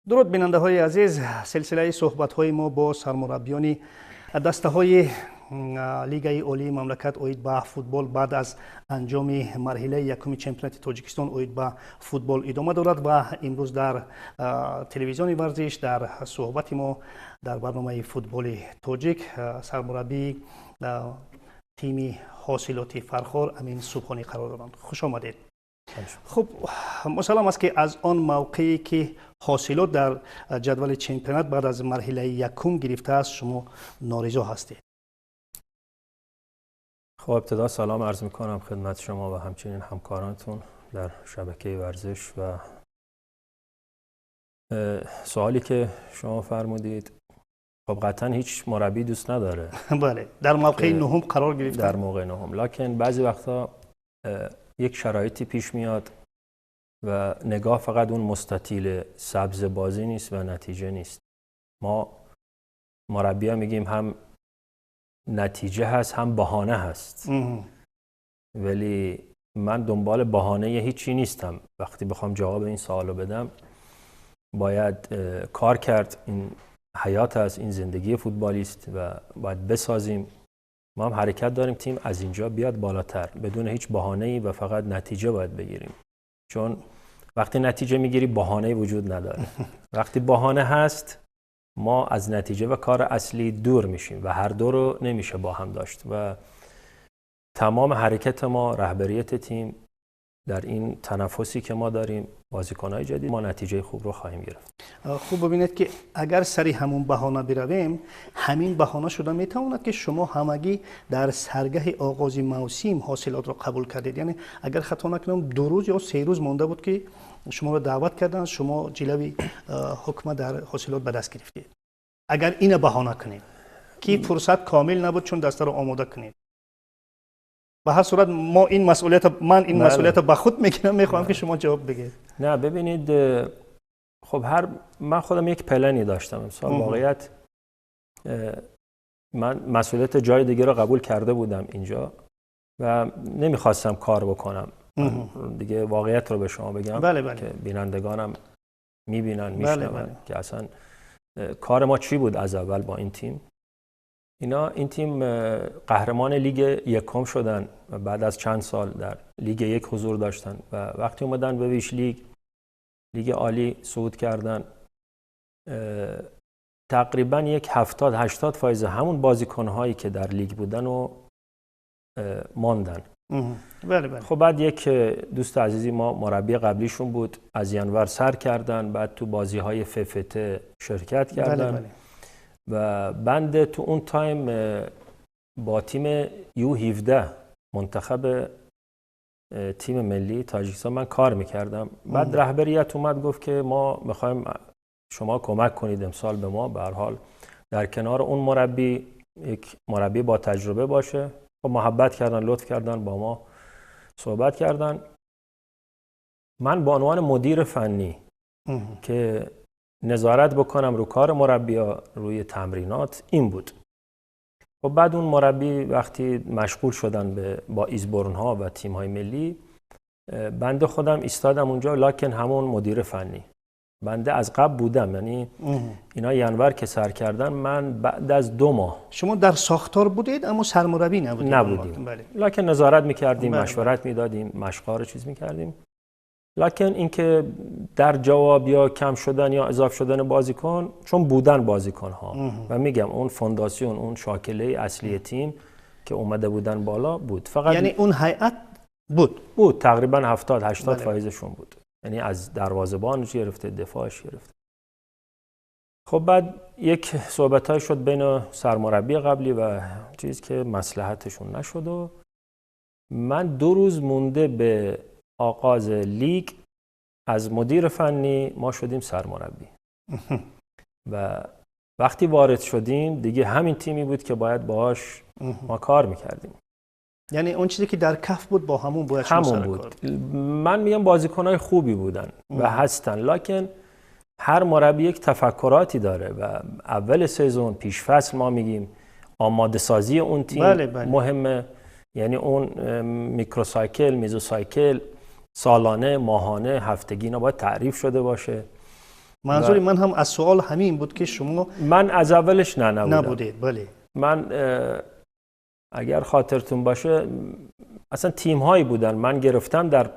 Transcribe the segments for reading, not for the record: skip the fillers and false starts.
درود بیننده های عزیز، سلسله صحبت های ما با سرمربیان دسته های لیگ عالی مملکت اوید به فوتبال بعد از انجام مرحله یکم چمپیونات تاجیکستان اوید به فوتبال ادامه دارد و امروز در تلویزیون ورزش در صحبت ما در برنامه فوتبال تاجیک سرمربی تیم حاصلات فرخار امین صبحانی قرار دارند. خوش آمدید. خب مسلم است که از آن موقعی که حاصلات در جدول چمپیونات بعد از مرحله یکم گرفته است شما نارضا هستید. خب ابتدا سلام عرض میکنم خدمت شما و همچنین همکارانتون در شبکه ورزش و سوالی که شما فرمودید. خب قطعا هیچ مربی دوست نداره بله در موقع نهم قرار گرفته، در موقع نهم، لکن بعضی وقتا یک شرایطی پیش میاد و نگاه فقط اون مستطیل سبز بازی نیست و نتیجه نیست. ما مربی‌ها میگیم هم نتیجه هست هم بهانه هست، ولی من دنبال بهانه هیچی نیستم. وقتی بخوام جواب این سوالو بدم باید کار کرد. این حیات است، این زندگی فوتبالی است و باید بسازیم. ما هم حرکت داریم تیم از اینجا بیاد بالاتر بدون هیچ بهانه‌ای و فقط نتیجه باید بگیریم، چون وقتی نتیجه میگیری بهانه‌ای وجود نداره. وقتی بهانه هست ما از نتیجه و کار اصلی دور میشیم و هر دو رو نمیشه با هم داشت و تمام حرکت ما، رهبریت تیم در این تنفسی که ما داریم، بازیکن‌های جدید، ما نتیجه خوب رو خواهیم گرفت. خوب ببینید که اگر سری همون بهانه برویم، همین بهانه شده میتواند که شما همگی در سرگه آغاز موسم حاصلات رو قبول کردید. یعنی اگر خطا نکنم 2 روز یا 3 روز مونده بود که شما رو دعوت کردن، شما جلوی حکم در حاصلات به دست گرفتید. اگر این بهانه کنید که فرصت کامل نبود چون دسته رو آماده کنید. به هر صورت من این مسئولیت به خود میگیرم. میخوام که شما جواب بگید. نه ببینید، خب من خودم یک پلنی داشتم امسال. واقعیت من مسئولیت جای دیگه رو قبول کرده بودم اینجا و نمیخواستم کار بکنم. دیگه واقعیت رو به شما بگم. بله. که بینندگانم میبینن میشنون که اصلا کار ما چی بود از اول با این تیم. این تیم قهرمان لیگ یکم شدن و بعد از چند سال در لیگ یک حضور داشتن و وقتی اومدن به ویش لیگ عالی صعود کردن، تقریبا یک 70-80% همون بازیکن‌هایی که در لیگ بودن و ماندن. بله. خب بعد یک دوست عزیزی ما مربی قبلیشون بود، از ینور سر کردن، بعد تو بازی‌های FFT شرکت کردن. بله. و بنده تو اون تایم با تیم U17 منتخب تیم ملی تاجیکستان من کار میکردم. بعد رهبریت اومد گفت که ما میخوایم شما کمک کنید امسال به ما، به هر حال در کنار اون مربی یک مربی با تجربه باشه. خب محبت کردن، لطف کردن، با ما صحبت کردن. من به عنوان مدیر فنی که نظارت بکنم رو کار مربی‌ها، روی تمرینات، این بود. و بعد اون مربی وقتی مشغول شدن با ایزبورن‌ها و تیم‌های ملی، بنده خودم ایستادم اونجا، لکن همون مدیر فنی بنده از قبل بودم. یعنی اینا ینور که سر کردن، من بعد از 2 ماه. شما در ساختار بودید اما سرمربی نبودیم. بله. لکن نظارت می‌کردیم، مشورت می‌دادیم، مشق‌ها رو چیز می‌کردیم. لکن اینکه در جواب یا کم شدن یا اضافه شدن بازیکن، چون بودن بازیکن‌ها و میگم اون فونداسیون، اون شاکله اصلی تیم که اومده بودن بالا بود. فقط یعنی اون هیئت بود تقریبا 70-80%شون بود. یعنی از دروازه‌بانش گرفته، دفاعش گرفته. خب بعد یک صحبت‌های شد بین سرمربی قبلی و چیز که مصلحتشون نشد و من 2 روز مونده به آغاز لیگ از مدیر فنی ما شدیم سرمربی. و وقتی وارد شدیم دیگه همین تیمی بود که باید باهاش ما کار میکردیم. یعنی اون چیزی که در کف بود با همون باید همون بود. من میگم بازیکنای خوبی بودن و هستن، لکن هر مربی یک تفکراتی داره و اول سزون، پیش فصل، ما میگیم آماده سازی اون تیم مهمه. یعنی اون میکروسایکل، میزوسایکل، سالانه، ماهانه، هفتگی اینا باید تعریف شده باشه. منظور من هم از سوال همین بود که شما من از اولش نبودید. بله. من اگر خاطرتون باشه اصلا تیم هایی بودن من گرفتم در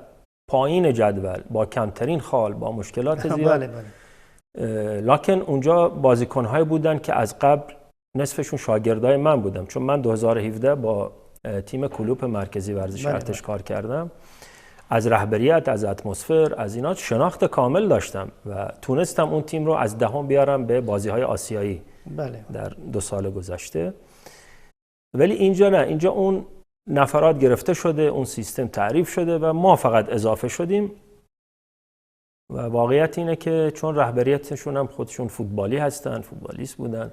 پایین جدول با کمترین خال با مشکلات زیاد. بله بله. لکن اونجا بازیکن هایی بودن که از قبل نصفشون شاگردای من بودم، چون من 2017 با تیم کلوپ مرکزی ورزش ارتش کار کردم. از رهبریت، از اتمسفر، از اینا شناخت کامل داشتم و تونستم اون تیم رو از دهم بیارم به بازی‌های آسیایی. بله. در 2 سال گذشته. ولی اینجا نه، اینجا اون نفرات گرفته شده، اون سیستم تعریف شده و ما فقط اضافه شدیم و واقعیت اینه که چون رهبریتشون هم خودشون فوتبالی هستن، فوتبالیست بودن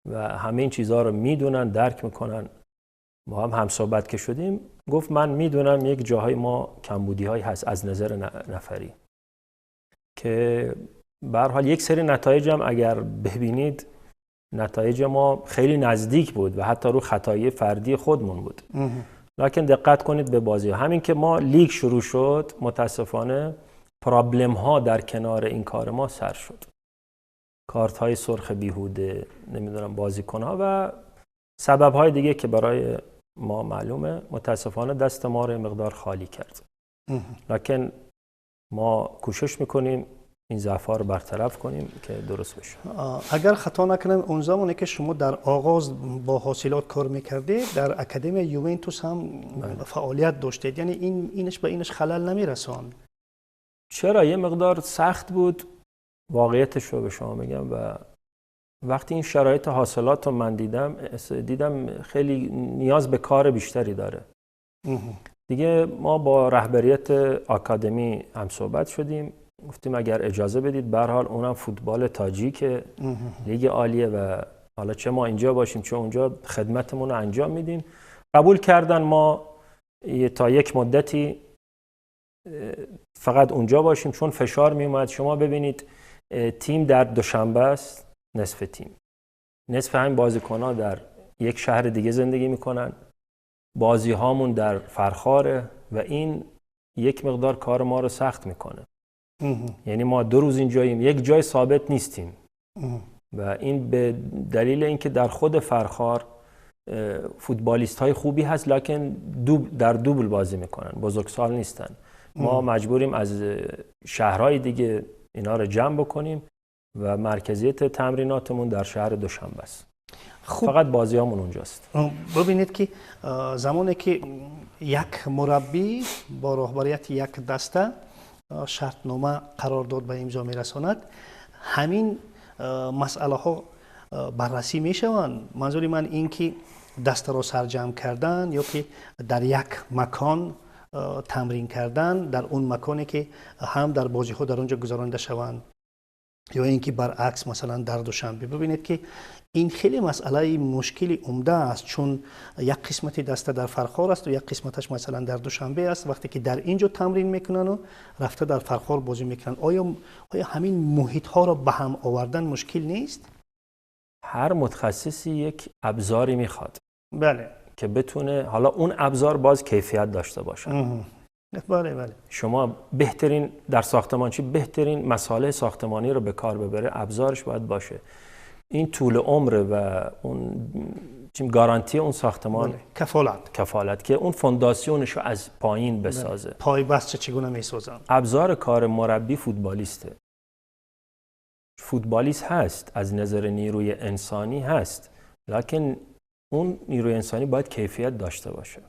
و همه این چیزها رو میدونن، درک میکنن. ما هم صحبت که شدیم گفت من میدونم یک جاهای ما کمبودی هایی هست از نظر نفری که به هر حال یک سری نتایج هم اگر ببینید نتایج ما خیلی نزدیک بود و حتی رو خطایی فردی خودمون بود. لکن دقت کنید به بازی همین که ما لیگ شروع شد متاسفانه پرابلم ها در کنار این کار ما سر شد. کارت های سرخ بیهوده، نمیدونم بازیکن ها و سبب های دیگه که برای ما معلومه متاسفانه دست ما رو مقدار خالی کرد. لکن ما کوشش میکنیم این ضعف‌ها رو برطرف کنیم که درست بشه. اگر خطا نکنم اون زمانی که شما در آغاز با حاصلات کار میکردید در اکادمی یوونتوس هم فعالیت داشتید، یعنی اینش به اینش خلل نمیرساند؟ چرا؟ یه مقدار سخت بود واقعیتش رو به شما بگم و وقتی این شرایط حاصلات رو من دیدم خیلی نیاز به کار بیشتری داره. دیگه ما با رهبریت آکادمی هم صحبت شدیم، گفتیم اگر اجازه بدید به هر حال اونم فوتبال تاجیک لیگ عالیه و حالا چه ما اینجا باشیم چه اونجا خدمتمون رو انجام میدیم. قبول کردن ما تا یک مدتی فقط اونجا باشیم چون فشار میومد. شما ببینید تیم در دوشنبه است، نصف تیم، نصف همین بازیکن‌ها در یک شهر دیگه زندگی میکنن، بازی هامون در فرخاره و این یک مقدار کار ما رو سخت میکنه. یعنی ما 2 روز اینجاییم، یک جای ثابت نیستیم و این به دلیل اینکه در خود فرخار فوتبالیست های خوبی هست لکن در دوبل بازی میکنن، بزرگسال نیستن. ما مجبوریم از شهرهای دیگه اینا رو جمع بکنیم و مرکزیت تمریناتمون در شهر دوشنبه است. فقط بازیامون اونجاست. ببینید که زمانی که یک مربی با رهبریت یک دسته شرطنامه قرارداد به امضا میرساند، همین مسئله ها بررسی میشوند. منظور من این که دسته را سرجم کردن یا که در یک مکان تمرین کردن در اون مکانی که هم در بازی ها در اونجا گذرانده شوند یا اینکه برعکس مثلا در دوشنبه. ببینید که این خیلی مسئله مشکلی عمده است، چون یک قسمتی دسته در فرخار است و یک قسمتش مثلا در دوشنبه است. وقتی که در اینجا تمرین میکنن و رفته در فرخار بازی میکنن، آیا همین محیط ها را به هم آوردن مشکل نیست؟ هر متخصصی یک ابزاری میخواد. بله. که بتونه حالا اون ابزار باز کیفیت داشته باشه. بله. شما بهترین در ساختمانچی بهترین مسائل ساختمانی رو به کار ببره، ابزارش باید باشه. این طول عمر و اون گارانتی اون ساختمان، کفالت که اون فونداسیونش رو از پایین بسازه. پای بست چگونه میسازن؟ ابزار کار مربی فوتبالیسته. فوتبالیست هست، از نظر نیروی انسانی هست، لکن اون نیروی انسانی باید کیفیت داشته باشه.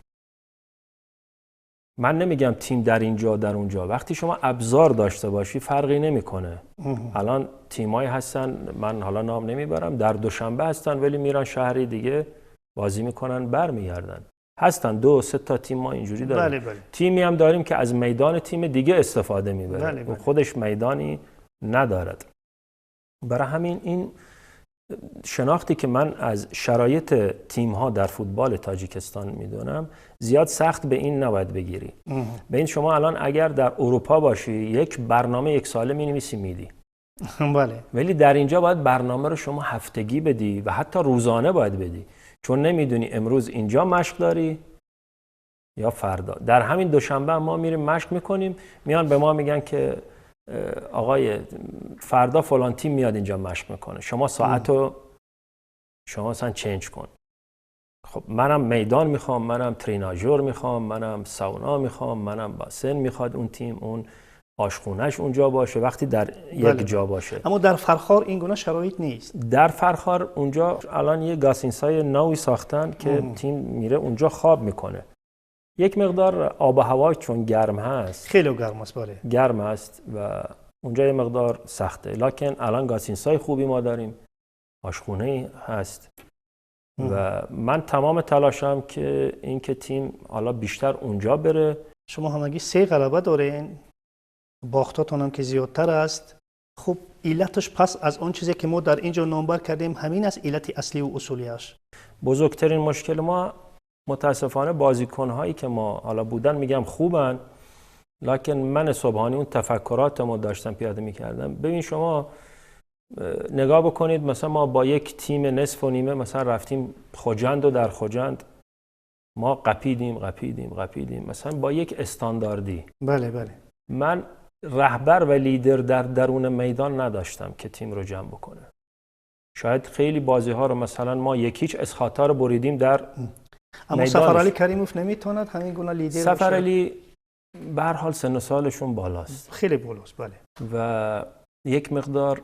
من نمیگم تیم در اینجا در اونجا، وقتی شما ابزار داشته باشی فرقی نمیکنه. الان تیمایی هستن، من حالا نام نمیبرم، در دوشنبه هستن ولی میرن شهری دیگه بازی میکنن برمیگردن. هستن 2-3 تا تیم ما اینجوری داریم. بله. تیمی هم داریم که از میدان تیم دیگه استفاده میبره. بله. خودش میدانی ندارد. برای همین این شناختی که من از شرایط تیم‌ها در فوتبال تاجیکستان میدونم زیاد سخت به این نباید بگیری. به این شما الان اگر در اروپا باشی یک برنامه 1 ساله می‌نویسی میدی. بله. ولی در اینجا باید برنامه رو شما هفتگی بدی و حتی روزانه باید بدی، چون نمیدونی امروز اینجا مشق داری یا فردا. در همین دوشنبه ما میریم مشق میکنیم، میان به ما میگن که آقای فردا فلان تیم میاد اینجا مشق میکنه، شما ساعتو شما مثلا چنج کن. خب منم میدان میخوام، منم تریناژور میخوام، منم ساونا میخوام، منم باسن میخواد اون تیم، اون آشخونهش اونجا باشه وقتی در یک جا باشه. اما در فرخار این گونه شرایط نیست. در فرخار اونجا الان یه گاسینسای نوی ساختن که تیم میره اونجا خواب میکنه. یک مقدار آب و هوا چون گرم هست، خیلی گرم است، بله گرم است و اونجا یه مقدار سخته، لکن الان گاسینسای خوبی ما داریم، آشخونه هست و من تمام تلاشم که اینکه تیم حالا بیشتر اونجا بره. شما همگی 3 غلبه دارین، باختاتون هم که زیادتر است. خب علتش پس از اون چیزی که ما در اینجا نامبر کردیم همین است علت اصلی و اصولیش؟ بزرگترین مشکل ما متاسفانه بازیکن‌هایی که ما حالا بودن میگم خوبن، لکن من صبحانی اون تفکرات ما داشتم پیاده میکردم. ببین شما نگاه بکنید، مثلا ما با یک تیم نصف و نیمه مثلا رفتیم خوجند و در خوجند ما قپیدیم مثلا با یک استانداردی. بله من رهبر و لیدر در درون میدان نداشتم که تیم رو جمع بکنه. شاید خیلی بازی ها رو مثلا ما یکیچ اسخاطا رو بریدیم در اما سفرعلی کریموف نمیتوند همین گونه لیدر باشه. سفرعلی به هر حال سن و سالشون بالاست، خیلی بالاست، بله، و یک مقدار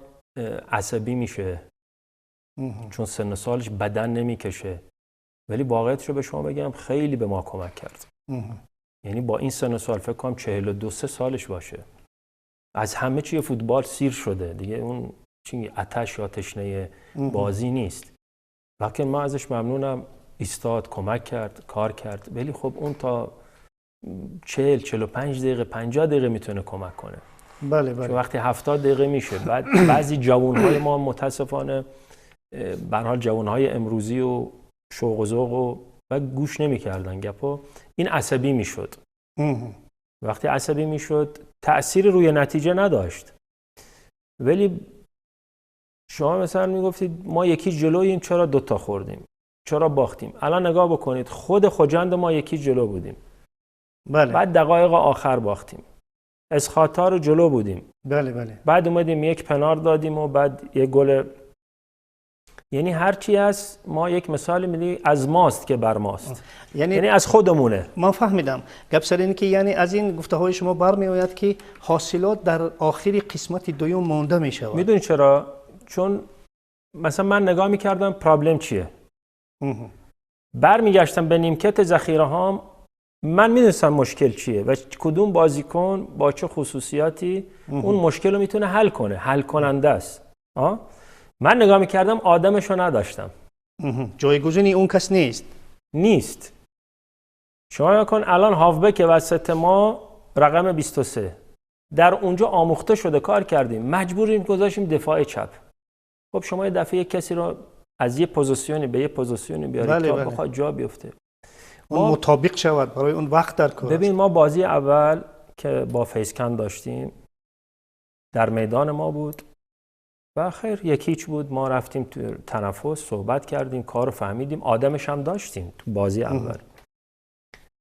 عصبی میشه چون سن و سالش بدن نمیکشه، ولی واقعیتش رو به شما بگم خیلی به ما کمک کرد. یعنی با این سن و سال فکر کنم 42-3 سالش باشه، از همه چی فوتبال سیر شده دیگه، اون چی آتش یا تشنه بازی نیست. لکن ما ازش ممنونم، ایستاد، کمک کرد، کار کرد، ولی خب اون تا 40-45 دقیقه 50 دقیقه میتونه کمک کنه. بله چون وقتی 70 دقیقه میشه، بعد بعضی جوانهای ما متاسفانه به هر حال جوانهای امروزی و شوق و ذوق و گوش نمی‌کردن گپو، این عصبی میشد. وقتی عصبی میشد تأثیر روی نتیجه نداشت، ولی شما مثلا میگفتید ما یکی جلوییم چرا 2 تا خوردیم، چرا باختیم. الان نگاه بکنید خود خوجند ما یکی جلو بودیم، بله، بعد دقایق آخر باختیم، اسخاطا رو جلو بودیم، بله، بعد اومدیم یک پنار دادیم و بعد یک گل. یعنی هرچی هست ما یک مثال میدیم از ماست که بر ماست، یعنی از خودمونه. من فهمیدم. گپ سر اینه که یعنی از این گفته های شما برمی آید که حاصلات در آخری قسمت دوم مونده می شود. میدونی چرا؟ چون مثلا من نگاه میکردم پرابلم چیه، برمیگشتم به نیمکت ذخیره هام، من میدونستم مشکل چیه و کدوم بازیکن با چه خصوصیاتی اون مشکل رو میتونه حل کنه، حل کننده است. من نگاه میکردم آدمشو نداشتم. جایگزینی اون کس نیست. شما نگاه کن الان هافبک وسط ما رقم 23، در اونجا آموخته شده کار کردیم، مجبوریم گذاشیم دفاع چپ. خب شما یه دفعه یک کسی رو از یه پوزیشنی به یه پوزیشنی بیارید تا بخواد جا بیفته، اون مطابق شود برای اون وقت در کار. ببین ما بازی اول که با فیسکن داشتیم در میدان ما بود و خیر 1-0 بود، ما رفتیم تو تنفس صحبت کردیم، کارو فهمیدیم، آدمش هم داشتیم تو بازی اول.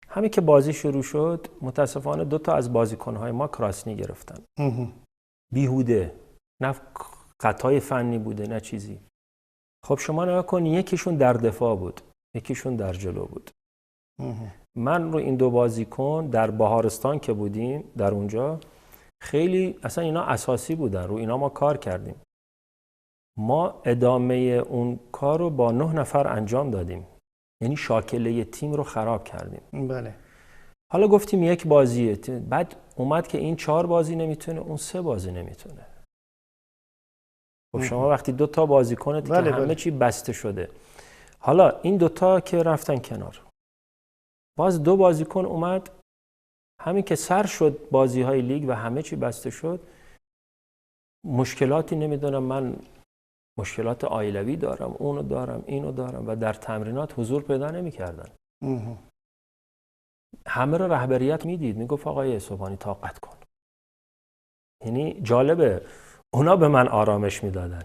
همین که بازی شروع شد متاسفانه 2 تا از بازیکن‌های ما کراسنی گرفتن، بیهوده، نه خطای فنی بوده نه چیزی. خب شما نگاه کن یکیشون در دفاع بود، یکیشون در جلو بود. من رو این 2 بازیکن در بهارستان که بودیم در اونجا خیلی اصلا اینا اساسی بودن، رو اینا ما کار کردیم. ما ادامه اون کار رو با 9 نفر انجام دادیم، یعنی شاکله تیم رو خراب کردیم. بله. حالا گفتیم یک بازیه، بعد اومد که این 4 بازی نمیتونه، اون 3 بازی نمیتونه. خب شما وقتی 2 تا بازیکنت که همه چی بسته شده، حالا این 2 تا که رفتن کنار، باز 2 بازیکن اومد، همین که سر شد بازی‌های لیگ و همه چی بسته شد، مشکلاتی نمیدونم من مشکلات عائلوی دارم، اونو دارم، اینو دارم و در تمرینات حضور پیدا نمی‌کردن. همه رو رهبریت میدید، میگفت آقای صبحانی طاقت کن. یعنی جالبه اونا به من آرامش میدادن.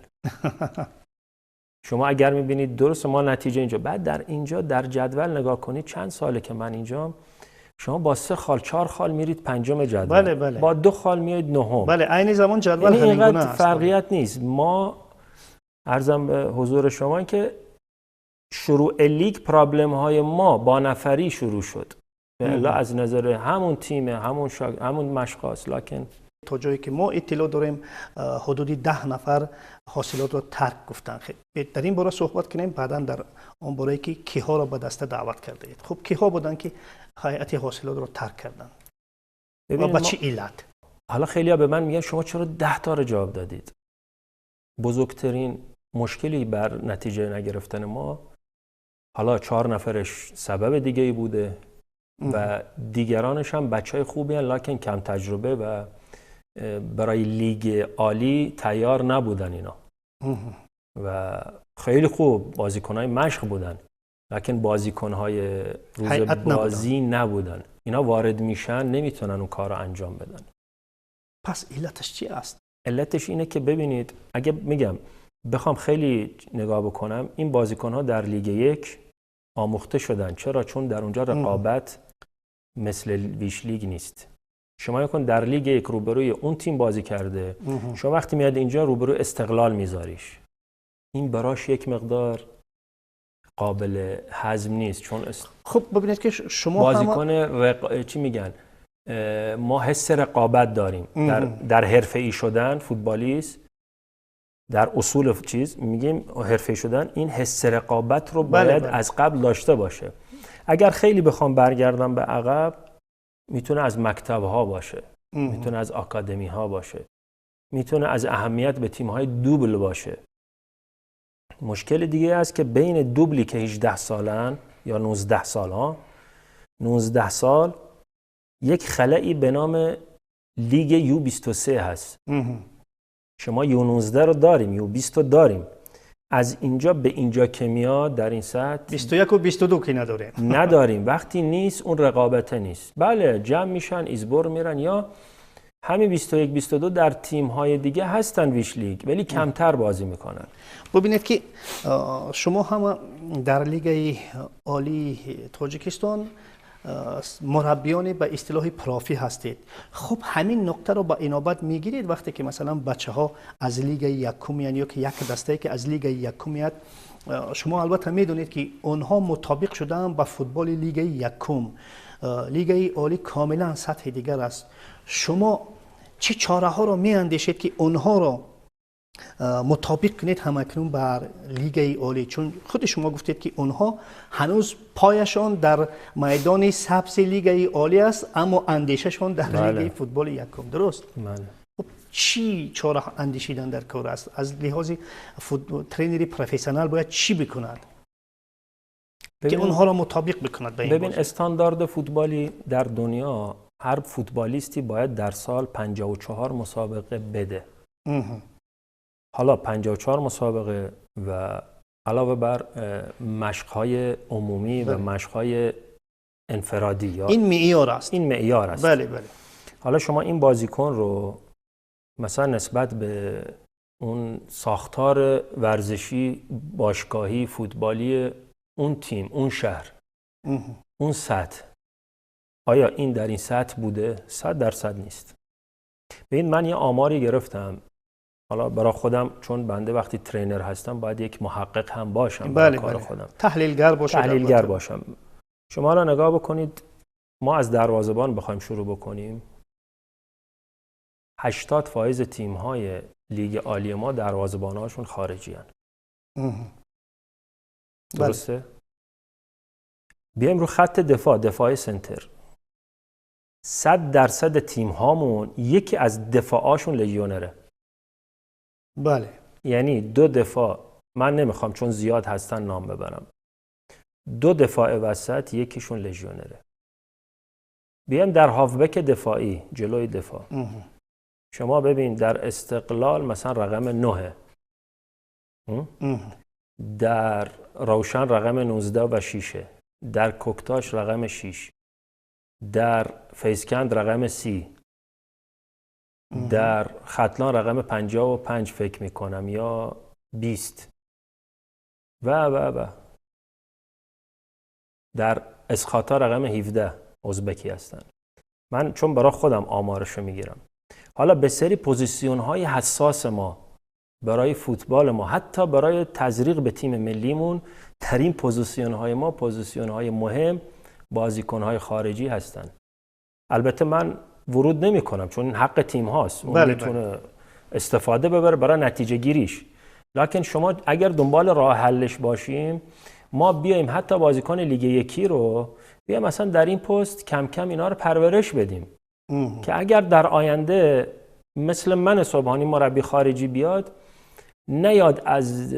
شما اگر میبینید درست ما نتیجه اینجا، بعد در اینجا در جدول نگاه کنید چند ساله که من اینجام، شما با 3 خال 4 خال میرید پنجم جدول. بله بله. با 2 خال میایید نهم. بله عین زمان جدول یعنی همین گونه اینقدر است. فرقیت نیست. ما عرضم به حضور شما که شروع لیگ پرابلم های ما با نفری شروع شد. الا از نظر همون تیم همون مشخص، لکن تا جایی که ما اطلاع داریم حدودی 10 نفر حاصلات رو ترک گفتن. خب در این باره صحبت کنیم بعداً در اون باره که کیها را به دسته دعوت کرده اید. خب کیها بودن که هیئت حاصلات رو ترک کردن و با چه علت؟ حالا خیلی‌ها به من میگن شما چرا 10 تا رو جواب دادید؟ بزرگترین مشکلی بر نتیجه نگرفتن ما، حالا 4 نفرش سبب دیگه ای بوده و دیگرانش هم بچهای خوبی هستند لکن کم تجربه و برای لیگ عالی تیار نبودن اینا و خیلی خوب بازیکنهای مشق بودن لکن بازیکنهای روز بازی نبودن. اینا وارد میشن نمیتونن اون کار رو انجام بدن. پس علتش چی است؟ علتش اینه که ببینید، اگه میگم بخوام خیلی نگاه بکنم، این بازیکنها در لیگ 1 آموخته شدن. چرا؟ چون در اونجا رقابت مثل ویش لیگ نیست. شما یکن در لیگ 1 روبروی اون تیم بازی کرده، شما وقتی میاد اینجا روبروی استقلال میذاریش، این براش یک مقدار قابل هضم نیست. چون خب ببینید که شما بازیکن چی میگن، ما حس رقابت داریم در حرفه‌ای شدن فوتبالیست، در اصول چیز میگیم حرفه‌ای شدن، این حس رقابت رو باید از قبل داشته باشه. اگر خیلی بخوام برگردم به عقب، میتونه از مکتب‌ها باشه، میتونه از آکادمی‌ها باشه، میتونه از اهمیت به تیم‌های دوبل باشه. مشکل دیگه است که بین دوبلی که 18 سالن یا 19 سال ها 19 سال یک خلایی به نام لیگ یو 23 هست. شما یو 19 رو داریم، یو 20 رو داریم. از اینجا به اینجا که میاد در این سطح 21 و 22 که نداریم. وقتی نیست اون رقابت نیست. بله جمع میشن ایزبر میرن، یا همین 21 22 در تیم های دیگه هستن ویش لیگ ولی کمتر بازی میکنن. ببینید که شما هم در لیگ عالی تاجیکستان مربیان به اصطلاح پرافی هستید. خب همین نکته رو با اینابت میگیرید وقتی که مثلا بچه ها از لیگ یکم میان یا که یک دسته که از لیگ یکم میاد، شما البته میدونید که اونها مطابق شدن با فوتبال لیگ یکم. لیگ عالی کاملا سطح دیگر است. شما چه چاره ها رو میاندیشید که اونها رو مطابق کنید همکنون بر لیگ عالی؟ چون خود شما گفتید که اونها هنوز پایشان در میدان سبز لیگ عالی است اما اندیششان در لیگ فوتبال یکم. درست؟ خب چی چاره اندیشیدن در کار است؟ از لحاظ ترینری پروفسیونال باید چی بکند که اونها رو مطابق بکند به این ببین استاندارد فوتبالی در دنیا، هر فوتبالیستی باید در سال 54 مسابقه بده. حالا 54 مسابقه و علاوه بر مشق‌های عمومی و مشق‌های انفرادی، یا این معیار است. این معیار است. بله بله. حالا شما این بازیکن رو مثلا نسبت به اون ساختار ورزشی، باشگاهی، فوتبالی اون تیم، اون شهر، اون سطح، آیا این در این سطح بوده؟ 100% نیست. ببین من یه آماری گرفتم، حالا برای خودم چون بنده وقتی ترینر هستم باید یک محقق هم باشم. بله کار بله. خودم تحلیلگر باشم. شما حالا نگاه بکنید، ما از دروازه‌بان بخوایم شروع بکنیم، 80% تیم‌های لیگ عالی ما دروازه‌بان‌هاشون خارجی هستند. درسته؟ بله. بیایم رو خط دفاع سنتر. 100% تیم‌هامون یکی از دفاعاشون لژیونره. بله. یعنی 2 دفاع، من نمیخوام چون زیاد هستن نام ببرم، 2 دفاع وسط یکیشون لژیونره. بیایم در هافبک دفاعی، جلوی دفاع. شما ببین در استقلال مثلا رقم 9، در روشن رقم 19 و 6، در کوکتاش رقم 6، در فیسکند رقم 30، در ختلان رقم 55 فکر میکنم یا 20 و در اسخاتا رقم 17. ازبکی هستن. من چون برای خودم آمارشو میگیرم. حالا به سری پوزیشن‌های حساس ما برای فوتبال ما، حتی برای تزریق به تیم ملیمون، در این پوزیشن‌های ما پوزیشن‌های مهم بازیکن‌های خارجی هستن. البته من ورود نمی‌کنم چون این حق تیم هاست، اون میتونه استفاده ببره برای نتیجه گیریش. لکن شما اگر دنبال راه حلش باشیم، ما بیایم حتی بازیکن لیگ یکی رو بیایم مثلا در این پست کم کم اینا رو پرورش بدیم که اگر در آینده مثل من صبحانی مربی خارجی بیاد، نیاد از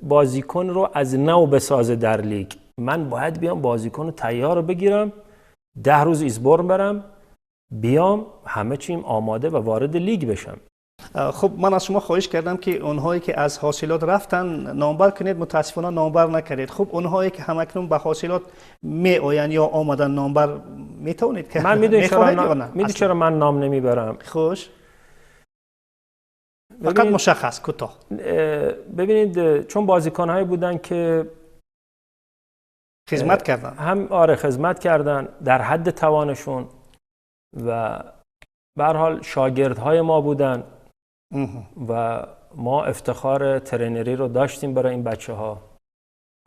بازیکن رو از نو بسازه در لیگ. من باید بیام بازیکن تیار رو بگیرم، 10 روز ایزبورن برم، بیام همه چیم آماده و وارد لیگ بشم. خب من از شما خواهش کردم که اونهایی که از حاصلات رفتن نامبر کنید، متاسفانه نامبر نکردید. خب اونهایی که همکنون به حاصلات می آیند یا آمدن نامبر میتونید که من میدونید چرا من نام نمیبرم؟ خوش فقط مشخص کوتاه. ببینید چون بازیکن‌هایی بودن که خدمت کردن، هم خدمت کردن در حد توانشون و به هر حال شاگردهای ما بودن و ما افتخار ترینری رو داشتیم برای این بچه‌ها.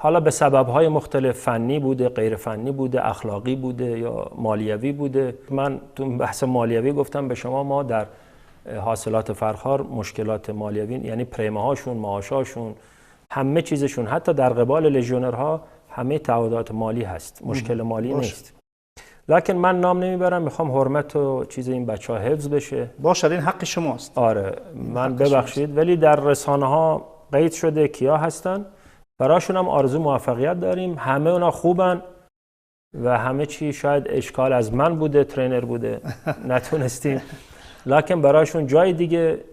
حالا به سبب‌های مختلف، فنی بوده، غیر فنی بوده، اخلاقی بوده یا مالیوی بوده. من تو بحث مالیوی گفتم به شما، ما در حاصلات فرخار مشکلات مالیوی، یعنی پریمه‌هاشون، معاشاشون، همه چیزشون، حتی در قبال لژیونرها همه تعهدات مالی هست، مشکل مالی نیست. لکن من نام نمیبرم، میخوام حرمت و چیز این بچه‌ها حفظ بشه. باشد، این حق شماست. آره من ببخشید، ولی در رسانه‌ها قید شده کیا هستن، براشون هم آرزو موفقیت داریم. همه اونا خوبن و همه چی شاید اشکال از من بوده، ترینر بوده نتونستیم، لکن براشون جای دیگه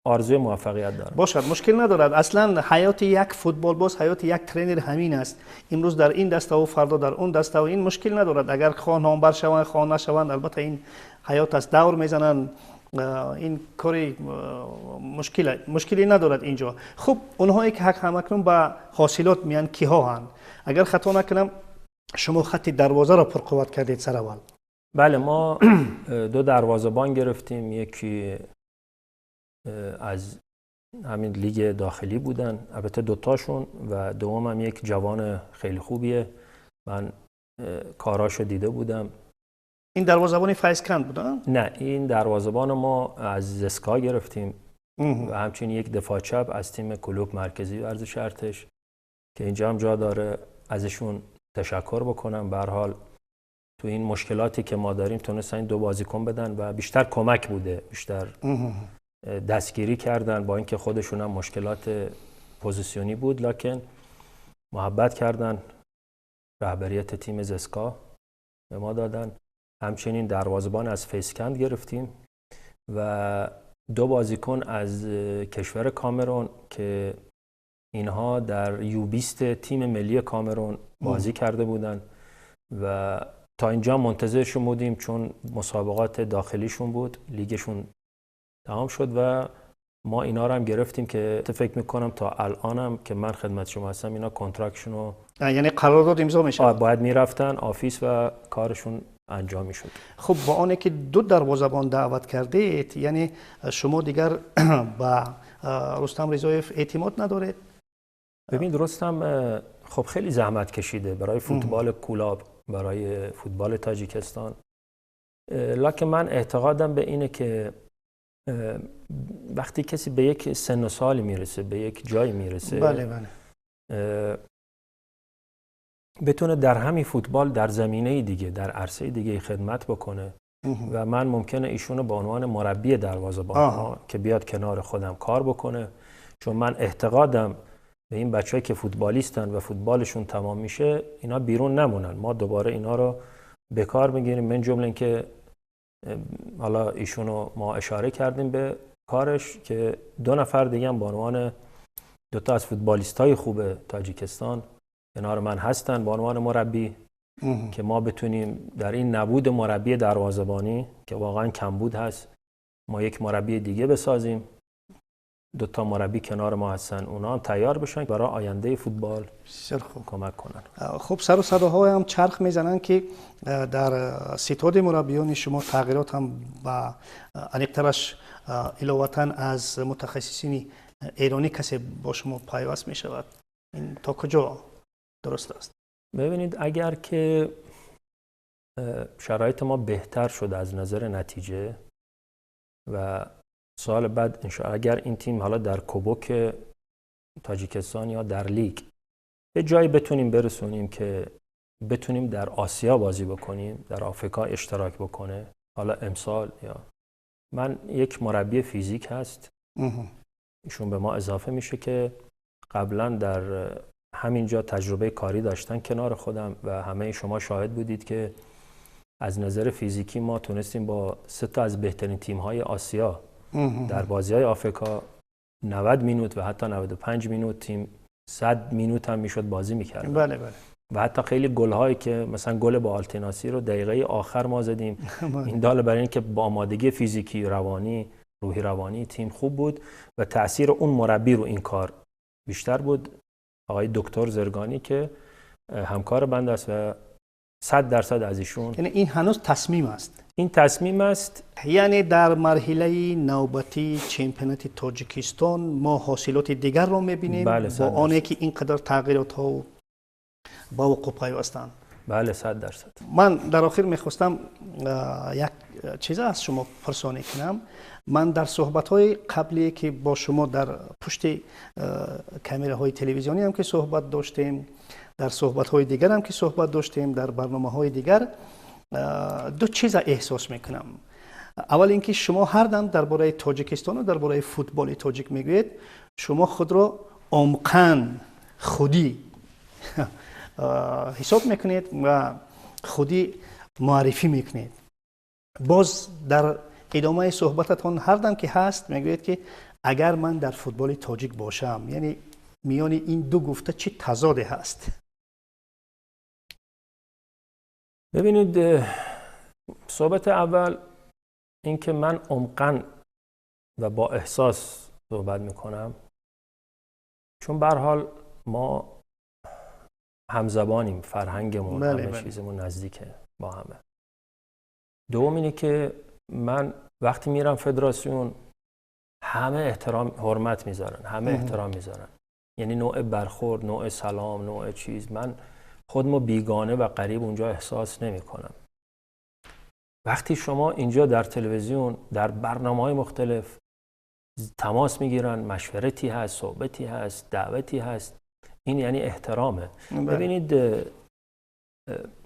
آرزوی موفقیت دارم. باشد، مشکل ندارد. اصلا حیات یک فوتبال باز حیات یک ترینر همین است. امروز در این دسته و فردا در اون دسته و این مشکل ندارد. اگر خواه نامبر شوند خواه نشوند، البته این حیات است، دور میزنن، این کاری مشکلی ندارد اینجا. خب اونهایی که همکنون به حاصلات میان کیها هستند؟ اگر خطا نکنم شما خط دروازه را پرقوت کردید سر اول. بله، ما 2 دروازه‌بان گرفتیم، یکی از همین لیگ داخلی بودن، البته 2 تاشون، و دوم هم یک جوان خیلی خوبیه، من کاراشو دیده بودم. این دروازه‌بان فیضکند بودن؟ نه، این دروازه‌بان ما از زسکا گرفتیم و همچنین یک دفاع چپ از تیم کلوب مرکزی ورزش ارتش که اینجا هم جا داره ازشون تشکر بکنم. به هر حال تو این مشکلاتی که ما داریم تونستن این 2 بازیکن بدن و بیشتر کمک بوده، بیشتر دستگیری کردن، با اینکه خودشون هم مشکلات پوزیشنی بود، لکن محبت کردن. رهبریت تیم زسکا به ما دادن. همچنین دروازه‌بان از فیسکند گرفتیم و 2 بازیکن از کشور کامرون که اینها در U20 تیم ملی کامرون بازی کرده بودن و تا اینجا منتظرشون بودیم چون مسابقات داخلیشون بود، لیگشون تمام شد و ما اینا رو هم گرفتیم که فکر میکنم تا الانم که من خدمت شما هستم اینا کنترکتشون رو، یعنی قرارداد امضا میشه، باید میرفتن آفیس و کارشون انجام میشد. خب با آنه که 2 دروازه‌بان دعوت کردید، یعنی شما دیگر با رستم رضایف اعتماد ندارید؟ ببین رستم خب خیلی زحمت کشیده برای فوتبال کولاب، برای فوتبال تاجیکستان، لکن من اعتقادم به اینه که وقتی کسی به یک سن و سالی میرسه، به یک جایی میرسه، بله بتونه در همین فوتبال در زمینه دیگه، در عرصه دیگه خدمت بکنه و من ممکنه ایشونو به عنوان مربی دروازه‌بان که بیاد کنار خودم کار بکنه، چون من اعتقادم به این بچه‌ای که فوتبالیستن و فوتبالشون تمام میشه اینا بیرون نمونن، ما دوباره اینا رو به کار میگیریم. من جمله این که حالا ایشونو ما اشاره کردیم به کارش که 2 نفر دیگه هم به عنوان 2 تا از فوتبالیستای خوب تاجیکستان کنار من هستن به عنوان مربی که ما بتونیم در این نبود مربی دروازه‌بانی که واقعا کمبود هست، ما یک مربی دیگه بسازیم دو تا مربی کنار ما هستن، اونا هم تیار بشن برای آینده فوتبال بسیار خوب. کمک کنن. خب سر و صداهای هم چرخ میزنن که در ستاد مربیان شما تغییرات هم با انیقترش علاوه از متخصصین ایرانی کسی با شما پیوست می شود. این تا کجا درست است؟ ببینید اگر که شرایط ما بهتر شد از نظر نتیجه و سال بعد انشاءالله اگر این تیم حالا در کوبوک تاجیکستان یا در لیگ به جایی بتونیم برسونیم که بتونیم در آسیا بازی بکنیم، در آفریقا اشتراک بکنه، حالا امسال یا من یک مربی فیزیک هست ایشون به ما اضافه میشه که قبلا در همینجا تجربه کاری داشتن کنار خودم و همه شما شاهد بودید که از نظر فیزیکی ما تونستیم با 3 تا از بهترین تیم‌های آسیا در بازی‌های آفریقا 90 مینوت و حتی 95 مینوت تیم 100 مینوت هم میشد بازی می‌کرد. بله بله. و حتی خیلی گل‌هایی که مثلا گل با آلتیناسی رو دقیقه آخر ما زدیم. این دال برای اینکه با آمادگی فیزیکی، روانی، روحی روانی تیم خوب بود و تأثیر اون مربی رو این کار بیشتر بود. آقای دکتر زرگانی که همکار بنده است و 100% از ایشون. یعنی این هنوز تصمیم است. این تصمیم است. یعنی در مرحله نوبتی چمپیونات تاجیکستان ما حاصلات دیگر رو می‌بینیم. بله با آنه که اینقدر تغییرات ها با وقوع پیوستند. بله 100%. من در آخر میخواستم یک چیز از شما پرسانی کنم. من در صحبت‌های قبلی که با شما در پشت کامراهای تلویزیونی هم که صحبت داشتیم، در صحبت‌های دیگر هم که صحبت داشتیم، در برنامه‌های دیگر دو چیز احساس میکنم. اول اینکه شما هر دم درباره تاجیکستان و درباره فوتبال تاجیک میگوید، شما خود را عمقاً خودی حساب میکنید و خودی معرفی میکنید. باز در ادامه صحبتتون هر دم که هست میگوید که اگر من در فوتبال تاجیک باشم، یعنی میان این دو گفته چه تضادی هست؟ ببینید صحبت اول این که من عمقاً و با احساس صحبت میکنم، چون به هر حال ما همزبانیم، فرهنگمون همه چیزمون نزدیکه با همه. دوم اینه که من وقتی میرم فدراسیون همه احترام حرمت میذارن، همه احترام میذارن، یعنی نوع برخورد، نوع سلام، نوع چیز، من خودمو بیگانه و غریب اونجا احساس نمی کنم. وقتی شما اینجا در تلویزیون در برنامه‌های مختلف تماس میگیرن، مشورتی هست، صحبتی هست، دعوتی هست، این یعنی احترامه. ببینید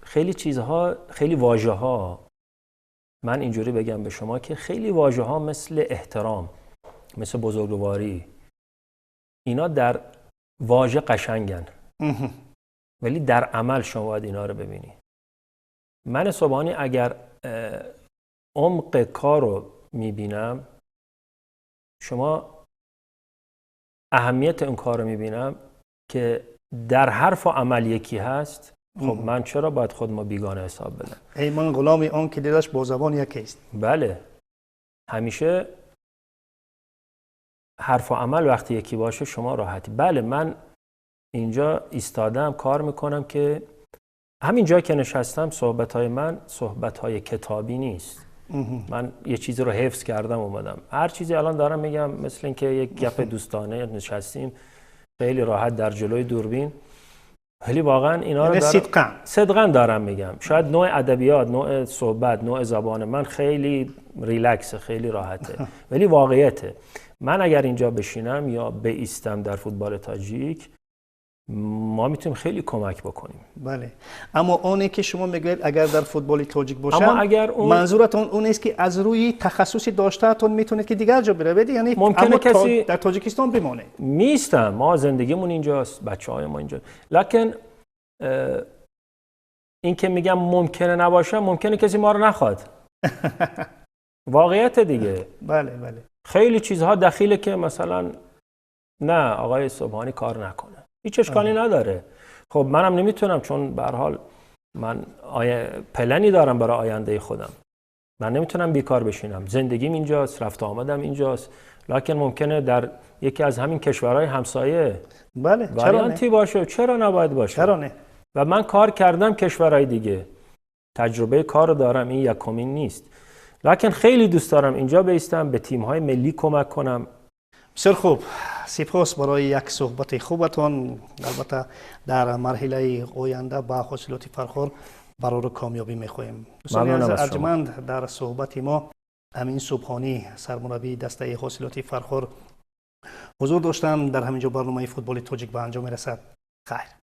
خیلی چیزها، خیلی واژه‌ها، من اینجوری بگم به شما که خیلی واژه‌ها مثل احترام، مثل بزرگواری، اینا در واژه قشنگن ولی در عمل شما باید اینا رو ببینی. من صبحانی اگر عمق کار رو میبینم، شما اهمیت اون کار رو میبینم که در حرف و عمل یکی هست، خب من چرا باید خودمو بیگانه حساب بدم؟ ای من غلام آن که دلش با زبان یکی است. بله، همیشه حرف و عمل وقتی یکی باشه شما راحتی. بله من اینجا ایستادم کار میکنم که همین جایی که نشستم صحبت‌های من صحبت‌های کتابی نیست. من یه چیزی رو حفظ کردم اومدم. هر چیزی الان دارم میگم مثل اینکه یک گپ دوستانه نشستیم خیلی راحت در جلوی دوربین، ولی واقعا اینا رو صدقاً دارم میگم. شاید نوع ادبیات، نوع صحبت، نوع زبان من خیلی ریلکس، خیلی راحته، ولی واقعیته. من اگر اینجا بشینم یا بایستم در فوتبال تاجیک، ما میتونیم خیلی کمک بکنیم. بله، اما اونی که شما میگید اگر در فوتبال تاجیک باشم، اما اگر منظورتون اون است که از روی تخصصی داشتهتون میتونید که دیگر جا بروید، یعنی ممکنه کسی در تاجیکستان بمونه. میستم، ما زندگیمون اینجاست، بچه‌های ما اینجا. لکن این که میگم ممکنه نباشه، ممکنه کسی ما رو نخواد. واقعیت دیگه. بله بله. خیلی چیزها دخیله که مثلا نه آقای صبحانی کار نکنه، هیچ اشکالی نداره. خب منم نمیتونم، چون به هر حال من پلنی دارم برای آینده خودم. من نمیتونم بیکار بشینم، زندگیم اینجاست، رفت آمدم اینجاست، لکن ممکنه در یکی از همین کشورهای همسایه بله واریانتی باشه. چرا نباید باشه؟ چرا نه؟ و من کار کردم کشورهای دیگه، تجربه کار دارم، این یکمین نیست. لکن خیلی دوست دارم اینجا بایستم، به تیم‌های ملی کمک کنم. بسیار خوب، سپاس برای یک صحبت خوبتان. البته در مرحله آینده با حاصلات فراخور برای کامیابی می‌خواهیم. دوستان ارجمند، در صحبت ما امین صبحانی سرمربی دسته حاصلات فراخور حضور داشتم. در همینجا برنامه فوتبال تاجیک به انجام میرسد. خیر.